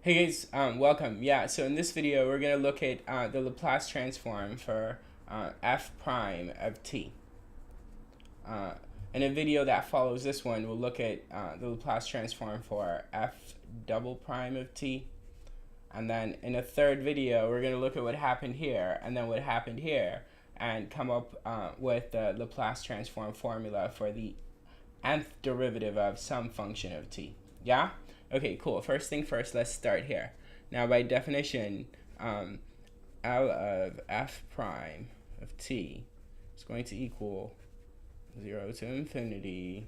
Hey guys, welcome. Yeah, so in this video we're going to look at the Laplace transform for f prime of t. In a video that follows this one, we'll look at the Laplace transform for f double prime of t. And then in a third video, we're going to look at what happened here and then what happened here and come up with the Laplace transform formula for the nth derivative of some function of t. Yeah? Okay, cool. First thing first, let's start here. Now, by definition, L of f prime of t is going to equal 0 to infinity,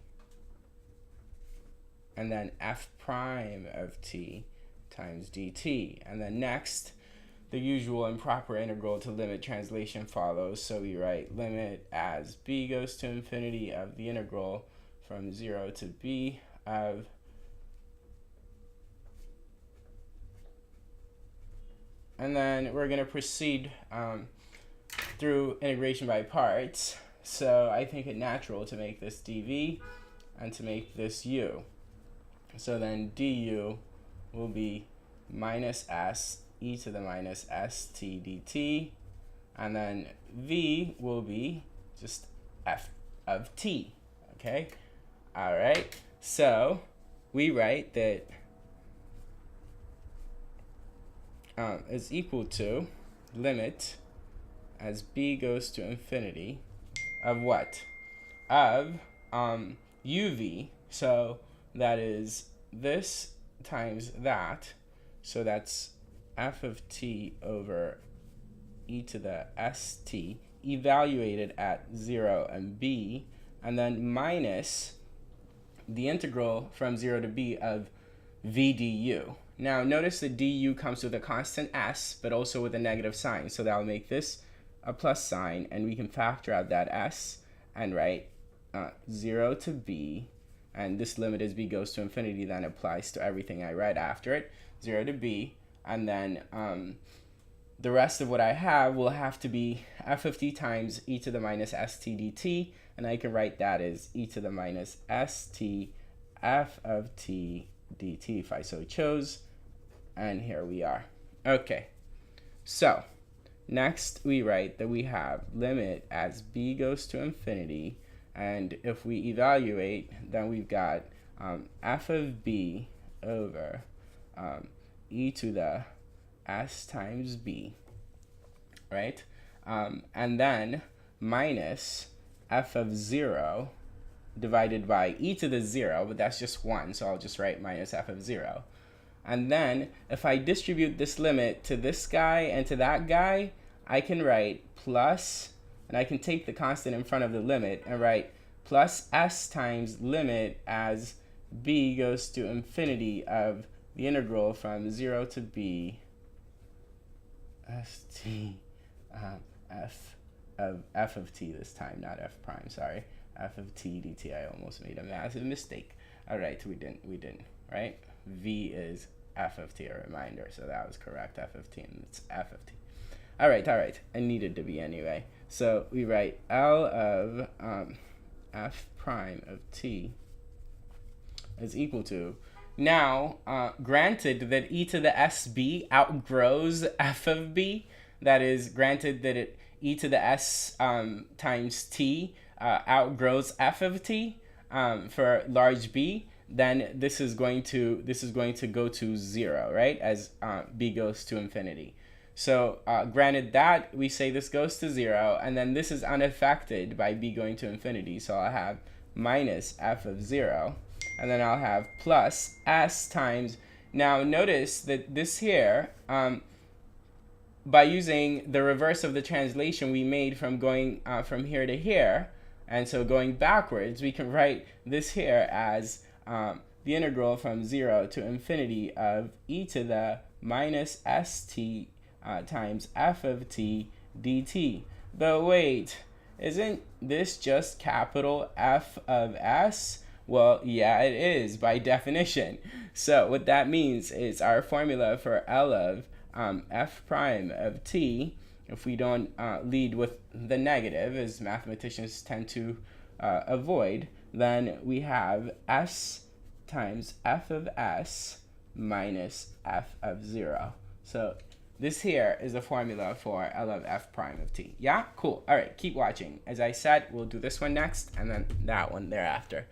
and then f prime of t times dt. And then next, the usual improper integral to limit translation follows. So we write limit as b goes to infinity of the integral from 0 to b of and then we're going to proceed through integration by parts. So I think it natural to make this dv and to make this u. So then du will be minus s e to the minus st dt, and then v will be just f of t. Okay? All right. So we write that is equal to limit as b goes to infinity of what? Of uv. So that is this times that. So that's f of t over e to the st evaluated at 0 and b, and then minus the integral from 0 to b of v du. Now notice the du comes with a constant s, but also with a negative sign. So that'll make this a plus sign, and we can factor out that s and write 0 to b, and this limit as b goes to infinity then applies to everything I write after it, 0 to b, and then the rest of what I have will have to be f of t times e to the minus st dt, and I can write that as e to the minus st f of t dt if I so chose. And here we are. Okay, so next we write that we have limit as b goes to infinity, and if we evaluate, then we've got f of b over e to the s times b, right? And then minus f of 0 divided by e to the 0, but that's just 1, so I'll just write minus f of 0. And then if I distribute this limit to this guy and to that guy, I can write plus, and I can take the constant in front of the limit and write plus s times limit as b goes to infinity of the integral from 0 to b st f of t this time, not f prime, sorry, f of t dt. I almost made a massive mistake. All right, we didn't, right? V is f of t, a reminder, so that was correct, f of t, and it's f of t. All right, it needed to be anyway. So we write L of f prime of t is equal to, now granted that e to the sb outgrows f of b, that is granted that e to the s times t outgrows f of t for large b, then this is going to go to 0, right, as b goes to infinity. So granted that, we say this goes to 0, and then this is unaffected by b going to infinity, so I'll have minus f of 0, and then I'll have plus s times, now notice that this here, by using the reverse of the translation we made from going from here to here, and so going backwards, we can write this here as the integral from 0 to infinity of e to the minus st times f of t dt. But wait, isn't this just capital F of s? Well, yeah, it is by definition. So what that means is our formula for L of f prime of t, if we don't lead with the negative, as mathematicians tend to avoid, then we have s times f of s minus f of 0. So this here is the formula for L of f prime of t. Yeah? Cool. All right, keep watching. As I said, we'll do this one next and then that one thereafter.